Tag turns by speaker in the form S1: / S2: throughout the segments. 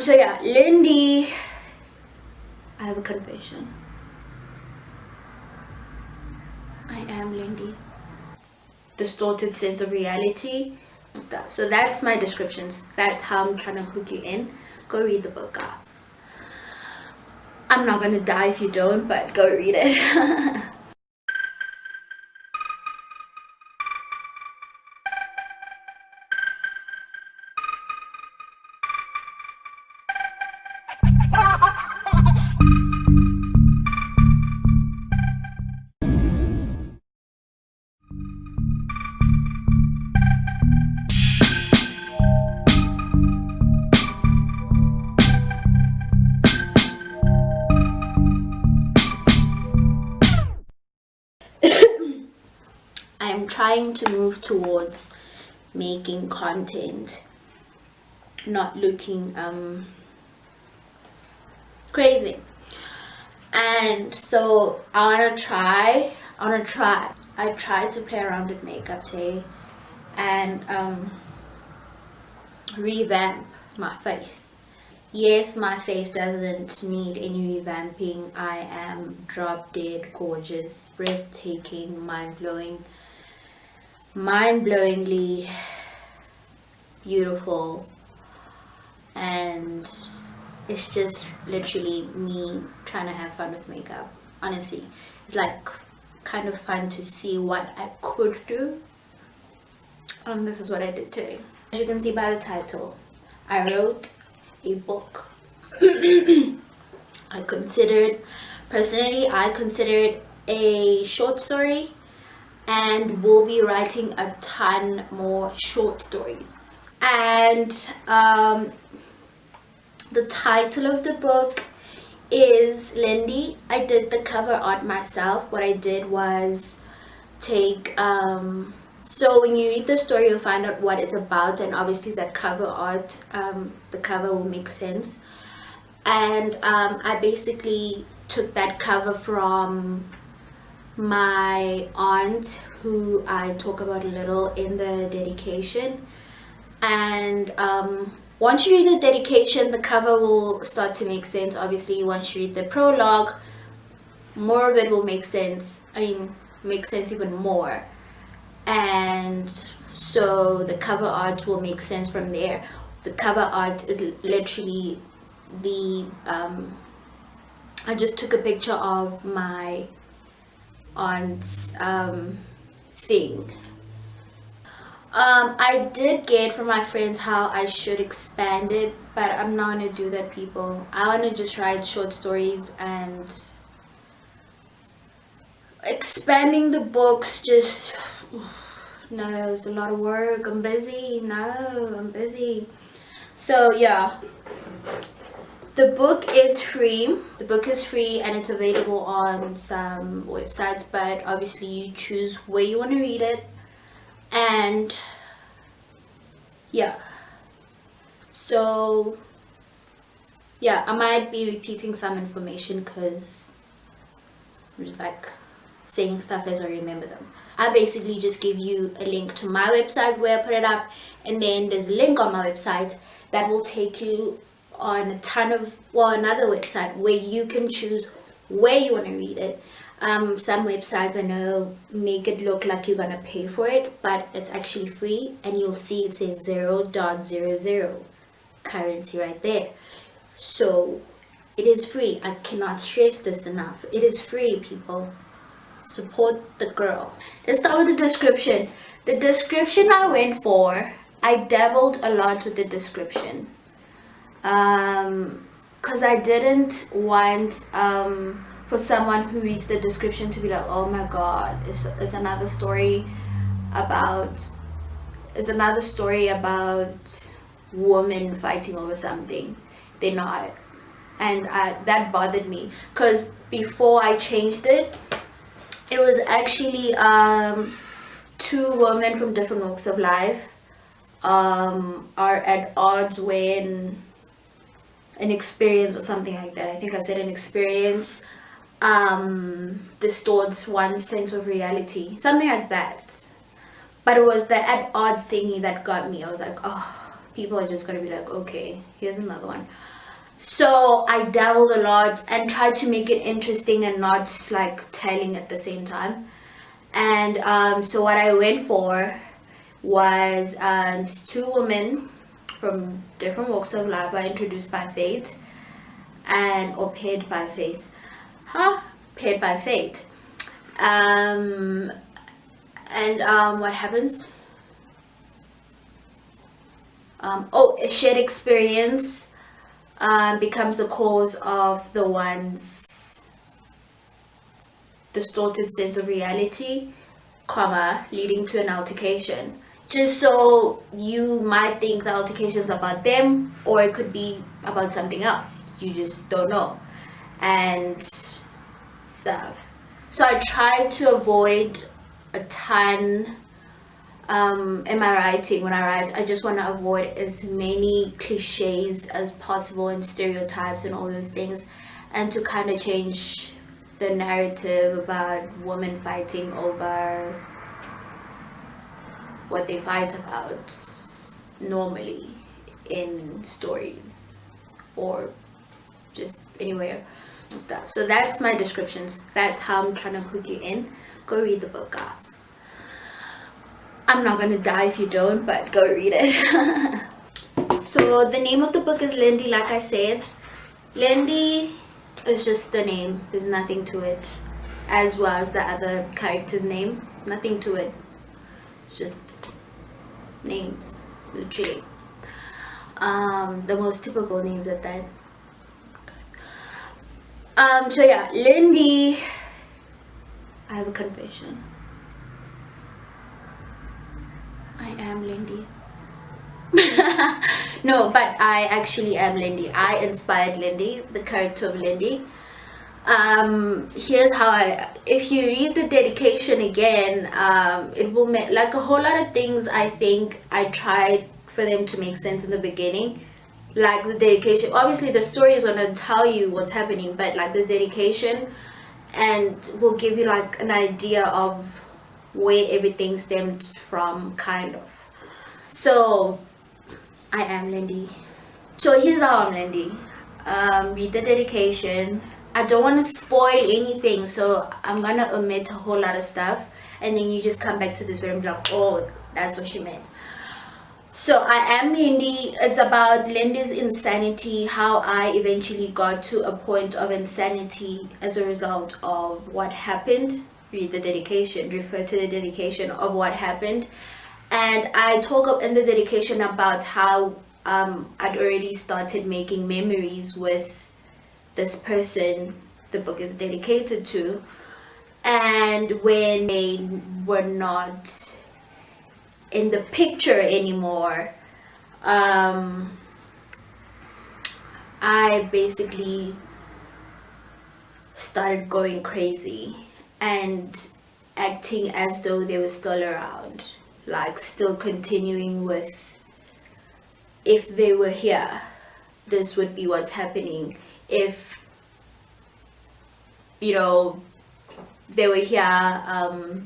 S1: So yeah, Lindy, I have a confession. I am Lindy. Distorted sense of reality and stuff. So that's my descriptions. That's how I'm trying to hook you in. Go read the book, guys. I'm not gonna die if you don't, but go read it. I'm trying to move towards making content, not looking crazy. And so I tried to play around with makeup today and revamp my face. Yes, my face doesn't need any revamping. I am drop dead gorgeous, breathtaking, mind-blowingly beautiful, and it's just literally me trying to have fun with makeup. Honestly, it's like kind of fun to see what I could do, and this is what I did today. As you can see by the title, I wrote a book. I consider it a short story, and will be writing a ton more short stories. And the title of the book is Lindy. I did the cover art myself. What I did was take so when you read the story, you'll find out what it's about, and obviously that cover art, the cover will make sense. And I basically took that cover from my aunt, who I talk about a little in the dedication. And once you read the dedication, the cover will start to make sense. Obviously, once you read the prologue, more of it will make sense. Make sense even more. And so the cover art will make sense from there. The cover art is literally the I just took a picture of my aunt's thing. I did get from my friends how I should expand it, but I'm not gonna do that, people. I want to just write short stories, and expanding the books just no, it's a lot of work. I'm busy. So yeah, the book is free. And it's available on some websites, but obviously you choose where you want to read it. And yeah, so yeah, I might be repeating some information because I'm just like saying stuff as I remember them. I basically just give you a link to my website where I put it up, and then there's a link on my website that will take you on another website where you can choose where you want to read it. Some websites I know make it look like you're gonna pay for it, but it's actually free, and you'll see it says 0.00 currency right there. So it is free. I cannot stress this enough. It is free, people. Support the girl. Let's start with the description. The description I went for, I dabbled a lot with the description. Because I didn't want for someone who reads the description to be like, oh my god, it's another story about women fighting over something. They're not. And that bothered me, because before I changed it, it was actually two women from different walks of life are at odds when an experience or something like that. I think I said an experience distorts one's sense of reality, something like that. But it was the at odds thingy that got me. I was like, oh, people are just gonna be like, okay, here's another one. So I dabbled a lot and tried to make it interesting and not like telling at the same time. And so what I went for was two women from different walks of life are introduced by fate or paired by fate. Paired by fate. What happens? A shared experience becomes the cause of the one's distorted sense of reality, leading to an altercation. Just so you might think the altercation is about them, or it could be about something else. You just don't know. And stuff. So I try to avoid a ton in my writing. When I write, I just want to avoid as many cliches as possible and stereotypes and all those things, and to kind of change the narrative about women fighting over what they fight about normally in stories or just anywhere and stuff. So that's my descriptions. That's how I'm trying to hook you in. Go read the book, guys. I'm not gonna die if you don't, but go read it. So the name of the book is Lindy, like I said. Lindy is just the name. There's nothing to it. As well as the other character's name. Nothing to it. It's just names, literally. The most typical names at that. So yeah, Lindy. I have a confession. I am Lindy. No, but I actually am Lindy. I inspired Lindy, the character of Lindy. Here's how if you read the dedication again, it will make like a whole lot of things. I think I tried for them to make sense in the beginning, like the dedication. Obviously the story is going to tell you what's happening, but like the dedication and will give you like an idea of where everything stems from, kind of. So I am Lindy. So here's how I'm Lindy. Read the dedication. I don't want to spoil anything, so I'm gonna omit a whole lot of stuff, and then you just come back to this video and be like, oh, that's what she meant. So I am Lindy. It's about Lindy's insanity, how I eventually got to a point of insanity as a result of what happened. Read the dedication, refer to the dedication of what happened. And I talk in the dedication about how I'd already started making memories with this person the book is dedicated to, and when they were not in the picture anymore, I basically started going crazy and acting as though they were still around, like still continuing with, if they were here, this would be what's happening. If, you know, they were here,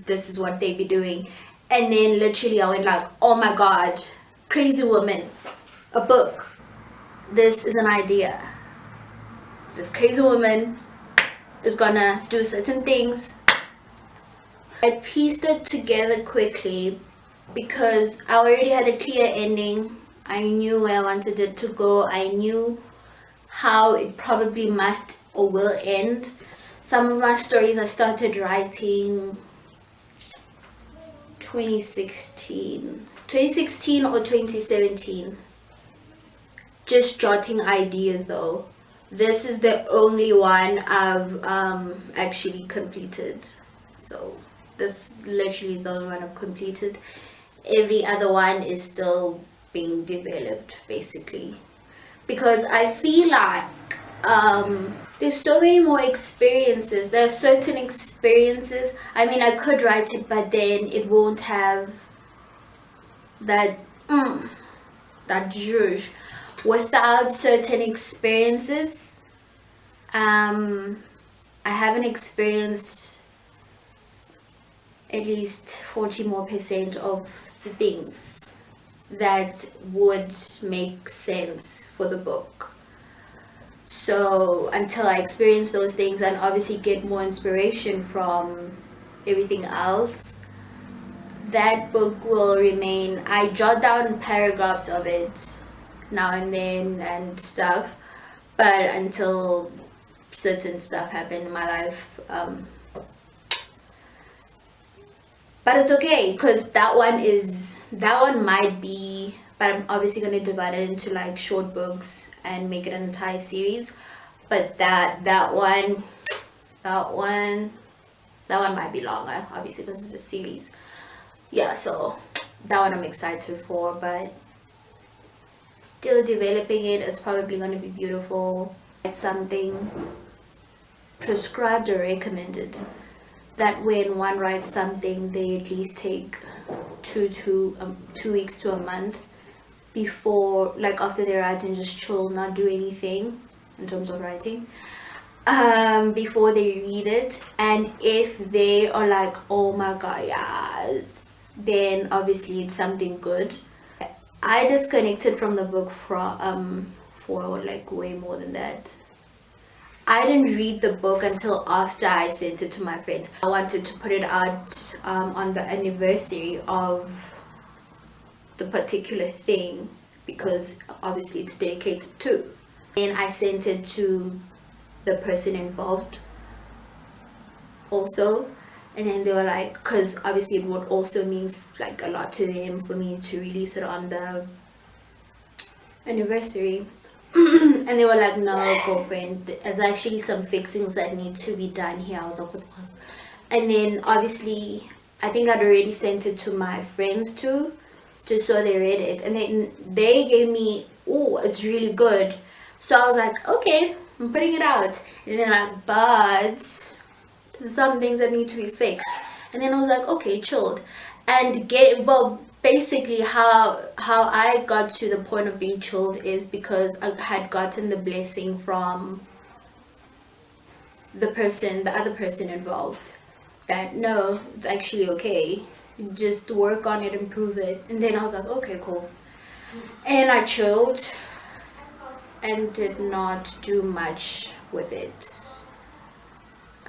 S1: this is what they'd be doing. And then literally I went like, oh my god, crazy woman, a book. This is an idea. This crazy woman is gonna do certain things. I pieced it together quickly because I already had a clear ending. I knew where I wanted it to go. I knew how it probably must or will end. Some of my stories I started writing 2016 or 2017. Just jotting ideas though. This is the only one I've actually completed. So this literally is the only one I've completed. Every other one is still being developed, basically, because I feel like there's so many more experiences. There are certain experiences, I mean, I could write it, but then it won't have that that zhuzh. Without certain experiences, I haven't experienced at least 40% more of the things that would make sense for the book. So until I experience those things and obviously get more inspiration from everything else, that book will remain. I jot down paragraphs of it now and then and stuff, but until certain stuff happen in my life, but it's okay, because that one might be, but I'm obviously going to divide it into like short books and make it an entire series. But that one might be longer, obviously, because it's a series. Yeah, so that one I'm excited for, but still developing it. It's probably going to be beautiful. It's something prescribed or recommended, that when one writes something, they at least take 2 weeks to a month before, like after they write, and just chill, not do anything in terms of writing, before they read it. And if they are like, oh my god, yes, then obviously it's something good. I disconnected from the book for like way more than that. I didn't read the book until after I sent it to my friends. I wanted to put it out on the anniversary of the particular thing, because obviously it's dedicated to. And I sent it to the person involved also, and then they were like, because obviously it would also means like a lot to them for me to release it on the anniversary. And they were like, no, girlfriend, there's actually some fixings that need to be done here. I was like, what the fuck? And then obviously I think I'd already sent it to my friends too, just so they read it, and then they gave me, oh, it's really good. So I was like, okay, I'm putting it out. And then like, but some things that need to be fixed. And then I was like, okay, chilled. And basically how I got to the point of being chilled is because I had gotten the blessing from the other person involved, that no, it's actually okay, just work on it, improve it. And then I was like, okay, cool. And I chilled and did not do much with it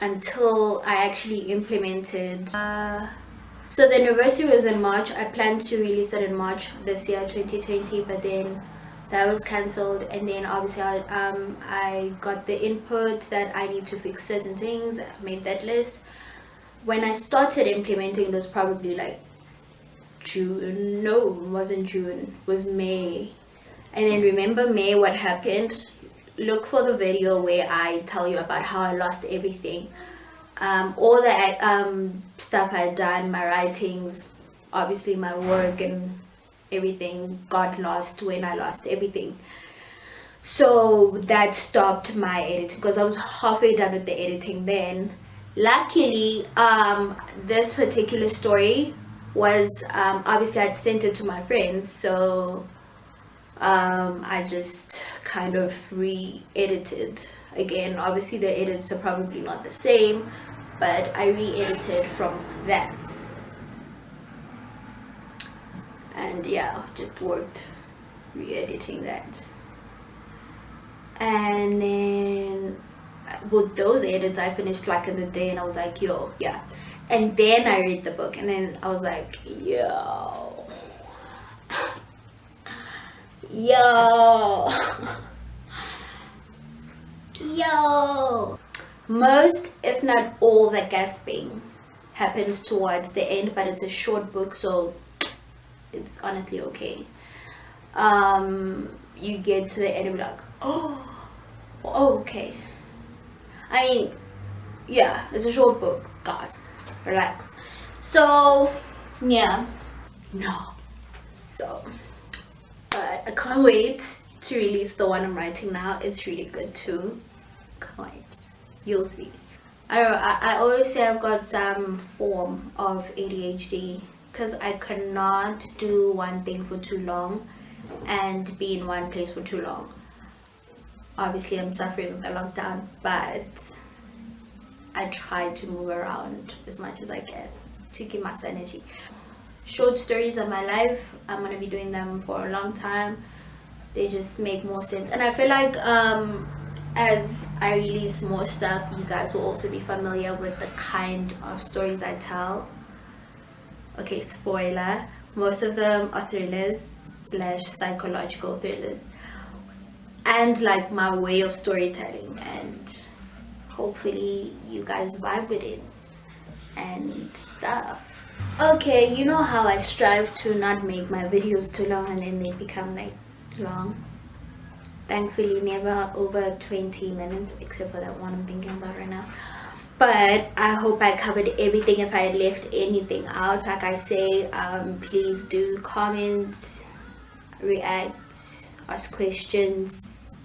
S1: until I actually implemented. So the anniversary was in March. I planned to release it in March this year, 2020, but then that was cancelled. And then obviously I got the input that I need to fix certain things. I made that list. When I started implementing, it was probably like June. No, it wasn't June, it was May. And then remember May, what happened? Look for the video where I tell you about how I lost everything. All the stuff I had done, my writings, obviously my work and everything got lost when I lost everything. So that stopped my editing, because I was halfway done with the editing then. Luckily, this particular story was, obviously I'd sent it to my friends, so I just kind of re-edited again. Obviously the edits are probably not the same, but I re-edited from that, and yeah, just worked re-editing that. And then with those edits I finished like in the day, and I was like, yo, yeah. And then I read the book, and then I was like, yo yo. Most, if not all, the gasping happens towards the end, but it's a short book, so it's honestly okay. You get to the end and be like, oh, okay. I mean, yeah, it's a short book, guys, relax. So yeah, no, so I can't wait to release the one I'm writing now. It's really good too. Can't wait. You'll see. I always say I've got some form of ADHD, because I cannot do one thing for too long and be in one place for too long. Obviously I'm suffering with the lockdown, but I try to move around as much as I can to keep my sanity. short stories of my life. I'm gonna be doing them for a long time. They just make more sense, and I feel like as I release more stuff, you guys will also be familiar with the kind of stories I tell. Okay, spoiler, most of them are thrillers / psychological thrillers, and like my way of storytelling, and hopefully you guys vibe with it and stuff. Okay, you know how I strive to not make my videos too long and then they become like long. Thankfully never over 20 minutes, except for that one I'm thinking about right now. But I hope I covered everything. If I left anything out, like I say, please do comment, react, ask questions,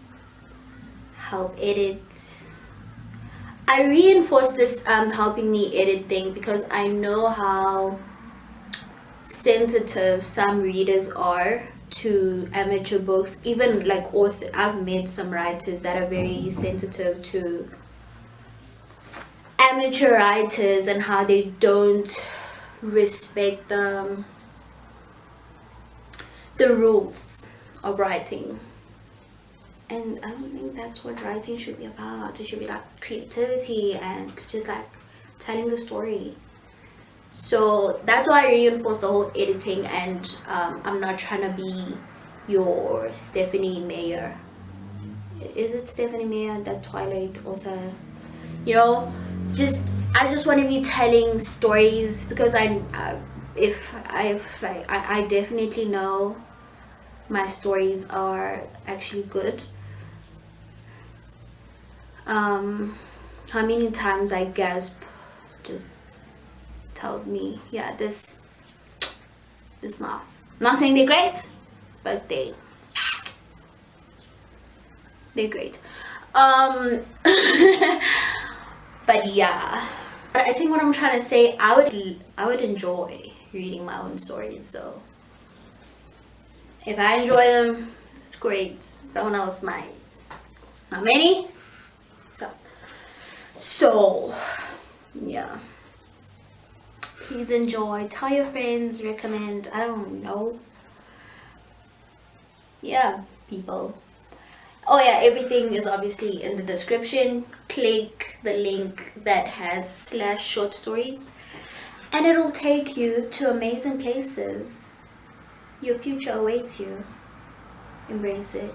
S1: help edit. I reinforce this helping me edit thing because I know how sensitive some readers are to amateur books. Even like author, I've met some writers that are very sensitive to amateur writers and how they don't respect the rules of writing. And I don't think that's what writing should be about. It should be like creativity and just like telling the story. So that's why I reinforce the whole editing, and I'm not trying to be your Stephanie Meyer. Is it Stephanie Meyer, that Twilight author? You know, I just want to be telling stories because I definitely know my stories are actually good. How many times I gasp just tells me, yeah, this is nice. Not saying they're great, but they're great. But yeah, I think what I'm trying to say, I would enjoy reading my own stories. So if I enjoy them, it's great. Someone else might. Not many. So yeah. Please enjoy. Tell your friends. Recommend. I don't know. Yeah, people. Oh yeah, everything is obviously in the description. Click the link that has /short stories and it'll take you to amazing places. Your future awaits you. Embrace it.